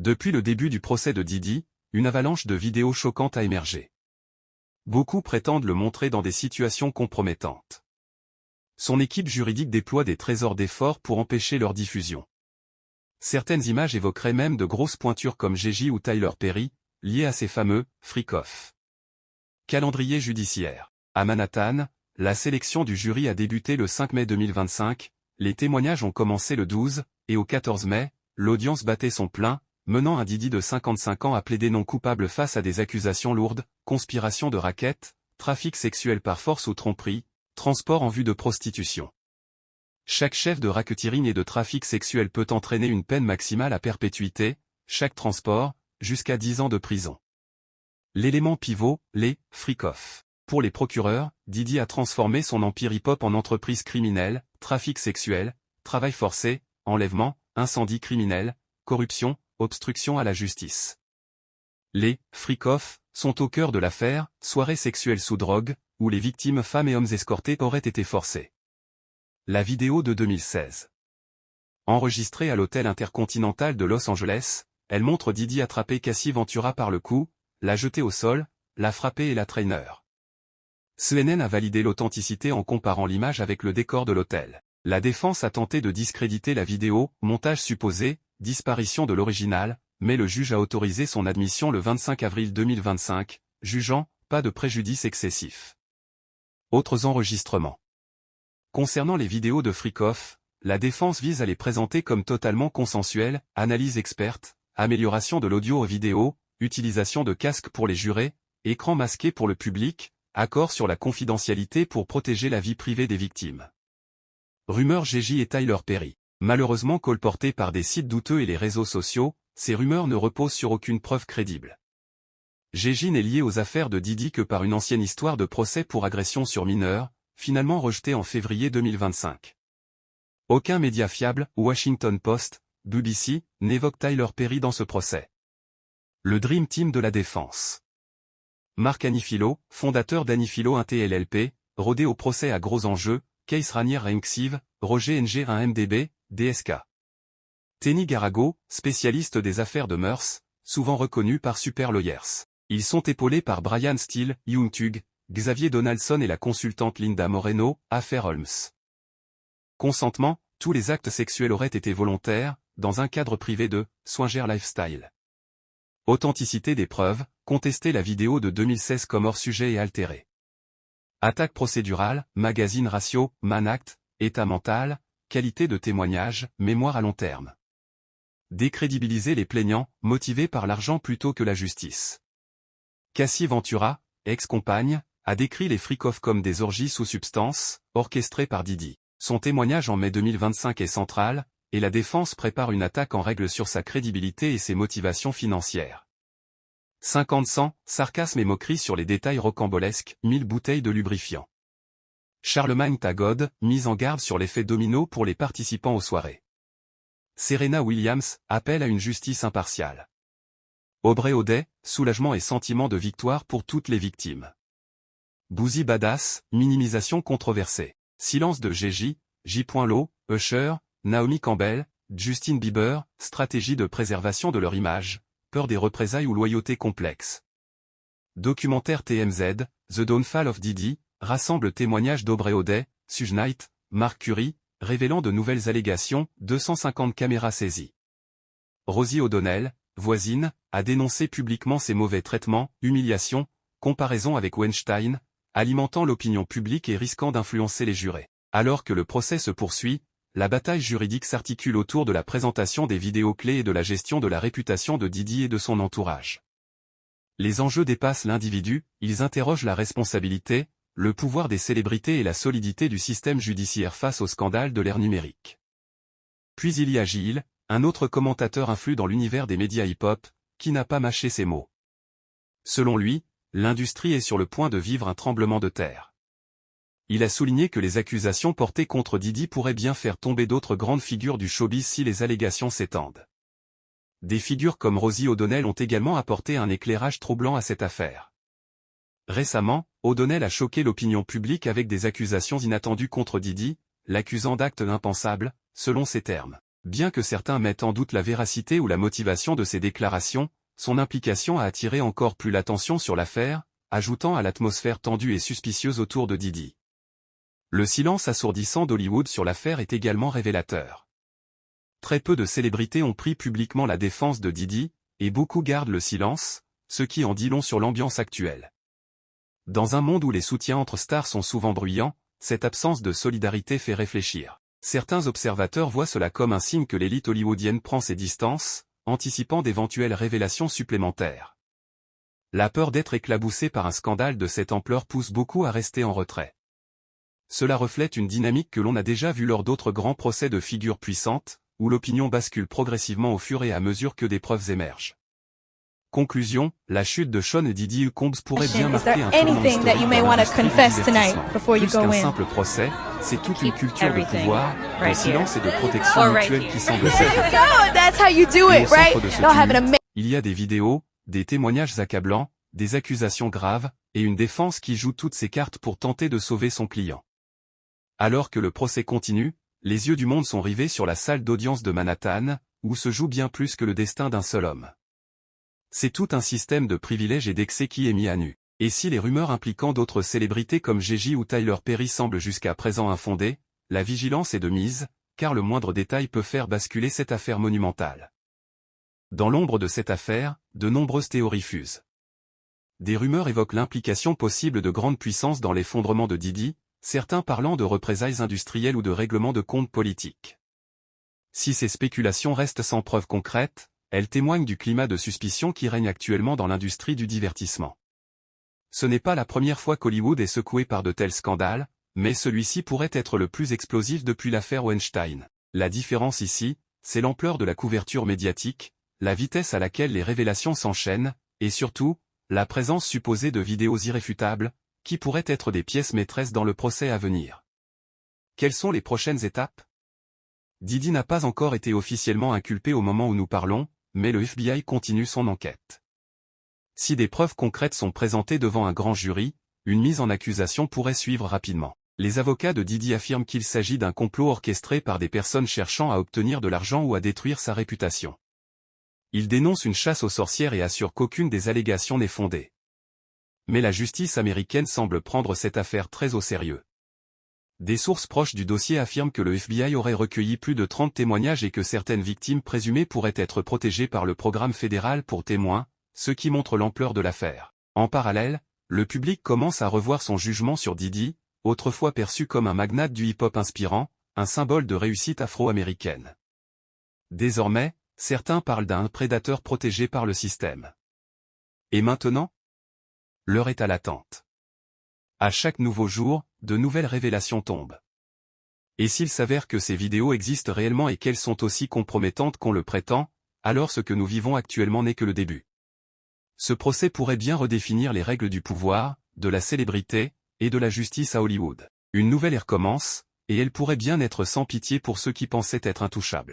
Depuis le début du procès de Didi, une avalanche de vidéos choquantes a émergé. Beaucoup prétendent le montrer dans des situations compromettantes. Son équipe juridique déploie des trésors d'efforts pour empêcher leur diffusion. Certaines images évoqueraient même de grosses pointures comme Gigi ou Tyler Perry, liées à ces fameux « freak-off ». Calendrier judiciaire. À Manhattan, la sélection du jury a débuté le 5 mai 2025, les témoignages ont commencé le 12, et au 14 mai, l'audience battait son plein, menant un Didi de 55 ans à plaider non coupable face à des accusations lourdes, conspiration de racket, trafic sexuel par force ou tromperie, transport en vue de prostitution. Chaque chef de racketeering et de trafic sexuel peut entraîner une peine maximale à perpétuité, chaque transport, jusqu'à 10 ans de prison. L'élément pivot, les « freak-off ». Pour les procureurs, Didi a transformé son empire hip-hop en entreprise criminelle, trafic sexuel, travail forcé, enlèvement, incendie criminel, corruption, obstruction à la justice. Les « freak-off » sont au cœur de l'affaire, soirée sexuelle sous drogue, où les victimes femmes et hommes escortés auraient été forcés. La vidéo de 2016. Enregistrée à l'hôtel Intercontinental de Los Angeles, elle montre Didi attraper Cassie Ventura par le cou, la jeter au sol, la frapper et la traîner. CNN a validé l'authenticité en comparant l'image avec le décor de l'hôtel. La défense a tenté de discréditer la vidéo, montage supposé, disparition de l'original, mais le juge a autorisé son admission le 25 avril 2025, jugeant « pas de préjudice excessif ». Autres enregistrements. Concernant les vidéos de freak-off, la défense vise à les présenter comme totalement consensuelles, analyse experte, amélioration de l'audio aux vidéos, utilisation de casques pour les jurés, écran masqué pour le public, accord sur la confidentialité pour protéger la vie privée des victimes. Rumeurs Gigi et Tyler Perry. Malheureusement colportées par des sites douteux et les réseaux sociaux, ces rumeurs ne reposent sur aucune preuve crédible. Gigi n'est lié aux affaires de Didi que par une ancienne histoire de procès pour agression sur mineur, finalement rejetée en février 2025. Aucun média fiable, Washington Post, BBC, n'évoque Tyler Perry dans ce procès. Le Dream Team de la défense. Marc Anifilo, fondateur d'Anifilo Int LLP, rodé au procès à gros enjeux, Case Ranier Renksiv, Roger Ng 1 MDB, DSK. Tenny Garago, spécialiste des affaires de mœurs, souvent reconnu par Super Lawyers. Ils sont épaulés par Brian Steele, Youngtug, Xavier Donaldson et la consultante Linda Moreno, Affaire Holmes. Consentement, tous les actes sexuels auraient été volontaires, dans un cadre privé de « Swinger Lifestyle ». Authenticité des preuves, contester la vidéo de 2016 comme hors-sujet et altérée. Attaque procédurale, magazine Ratio, Manact, état mental, qualité de témoignage, mémoire à long terme. Décrédibiliser les plaignants, motivés par l'argent plutôt que la justice. Cassie Ventura, ex-compagne, a décrit les freak-off comme des orgies sous substance, orchestrées par Didi. Son témoignage en mai 2025 est central, et la défense prépare une attaque en règle sur sa crédibilité et ses motivations financières. 50-100, sarcasme et moquerie sur les détails rocambolesques, 1000 bouteilles de lubrifiant. Charlemagne Tagode, mise en garde sur l'effet domino pour les participants aux soirées. Serena Williams, appelle à une justice impartiale. Aubrey O'Day, soulagement et sentiment de victoire pour toutes les victimes. Boozy Badass, minimisation controversée. Silence de Gigi, J.Lo, Usher, Naomi Campbell, Justin Bieber, stratégie de préservation de leur image, peur des représailles ou loyauté complexe. Documentaire TMZ, The Downfall of Didi, rassemble témoignages d'Aubrey O'Day, Suge Knight, Mark Curry, révélant de nouvelles allégations, 250 caméras saisies. Rosie O'Donnell, voisine, a dénoncé publiquement ses mauvais traitements, humiliations, comparaison avec Weinstein, alimentant l'opinion publique et risquant d'influencer les jurés. Alors que le procès se poursuit, la bataille juridique s'articule autour de la présentation des vidéos clés et de la gestion de la réputation de Didi et de son entourage. Les enjeux dépassent l'individu, ils interrogent la responsabilité, le pouvoir des célébrités et la solidité du système judiciaire face au scandale de l'ère numérique. Puis il y a Gilles, un autre commentateur influent dans l'univers des médias hip-hop, qui n'a pas mâché ses mots. Selon lui, l'industrie est sur le point de vivre un tremblement de terre. Il a souligné que les accusations portées contre Didi pourraient bien faire tomber d'autres grandes figures du showbiz si les allégations s'étendent. Des figures comme Rosie O'Donnell ont également apporté un éclairage troublant à cette affaire. Récemment, O'Donnell a choqué l'opinion publique avec des accusations inattendues contre Didi, l'accusant d'actes impensables, selon ses termes. Bien que certains mettent en doute la véracité ou la motivation de ces déclarations, son implication a attiré encore plus l'attention sur l'affaire, ajoutant à l'atmosphère tendue et suspicieuse autour de Diddy. Le silence assourdissant d'Hollywood sur l'affaire est également révélateur. Très peu de célébrités ont pris publiquement la défense de Diddy, et beaucoup gardent le silence, ce qui en dit long sur l'ambiance actuelle. Dans un monde où les soutiens entre stars sont souvent bruyants, cette absence de solidarité fait réfléchir. Certains observateurs voient cela comme un signe que l'élite hollywoodienne prend ses distances, anticipant d'éventuelles révélations supplémentaires. La peur d'être éclaboussé par un scandale de cette ampleur pousse beaucoup à rester en retrait. Cela reflète une dynamique que l'on a déjà vue lors d'autres grands procès de figures puissantes, où l'opinion bascule progressivement au fur et à mesure que des preuves émergent. Conclusion, la chute de Sean et Diddy Combs pourrait bien marquer un tournant historique dans l'industrie du divertissement. Plus qu'un simple procès, c'est toute une culture de pouvoir, de silence et de protection mutuelle qui semble s'effondrer. Et au centre de ce tumulte, il y a des vidéos, des témoignages accablants, des accusations graves, et une défense qui joue toutes ses cartes pour tenter de sauver son client. Alors que le procès continue, les yeux du monde sont rivés sur la salle d'audience de Manhattan, où se joue bien plus que le destin d'un seul homme. C'est tout un système de privilèges et d'excès qui est mis à nu. Et si les rumeurs impliquant d'autres célébrités comme Jay-Z ou Tyler Perry semblent jusqu'à présent infondées, la vigilance est de mise, car le moindre détail peut faire basculer cette affaire monumentale. Dans l'ombre de cette affaire, de nombreuses théories fusent. Des rumeurs évoquent l'implication possible de grandes puissances dans l'effondrement de Diddy, certains parlant de représailles industrielles ou de règlements de comptes politiques. Si ces spéculations restent sans preuve concrète, elles témoignent du climat de suspicion qui règne actuellement dans l'industrie du divertissement. Ce n'est pas la première fois qu'Hollywood est secoué par de tels scandales, mais celui-ci pourrait être le plus explosif depuis l'affaire Weinstein. La différence ici, c'est l'ampleur de la couverture médiatique, la vitesse à laquelle les révélations s'enchaînent, et surtout, la présence supposée de vidéos irréfutables, qui pourraient être des pièces maîtresses dans le procès à venir. Quelles sont les prochaines étapes? Diddy n'a pas encore été officiellement inculpé au moment où nous parlons, mais le FBI continue son enquête. Si des preuves concrètes sont présentées devant un grand jury, une mise en accusation pourrait suivre rapidement. Les avocats de Diddy affirment qu'il s'agit d'un complot orchestré par des personnes cherchant à obtenir de l'argent ou à détruire sa réputation. Ils dénoncent une chasse aux sorcières et assurent qu'aucune des allégations n'est fondée. Mais la justice américaine semble prendre cette affaire très au sérieux. Des sources proches du dossier affirment que le FBI aurait recueilli plus de 30 témoignages et que certaines victimes présumées pourraient être protégées par le programme fédéral pour témoins, ce qui montre l'ampleur de l'affaire. En parallèle, le public commence à revoir son jugement sur Diddy, autrefois perçu comme un magnate du hip-hop inspirant, un symbole de réussite afro-américaine. Désormais, certains parlent d'un prédateur protégé par le système. Et maintenant? L'heure est à l'attente. À chaque nouveau jour, de nouvelles révélations tombent. Et s'il s'avère que ces vidéos existent réellement et qu'elles sont aussi compromettantes qu'on le prétend, alors ce que nous vivons actuellement n'est que le début. Ce procès pourrait bien redéfinir les règles du pouvoir, de la célébrité, et de la justice à Hollywood. Une nouvelle ère commence, et elle pourrait bien être sans pitié pour ceux qui pensaient être intouchables.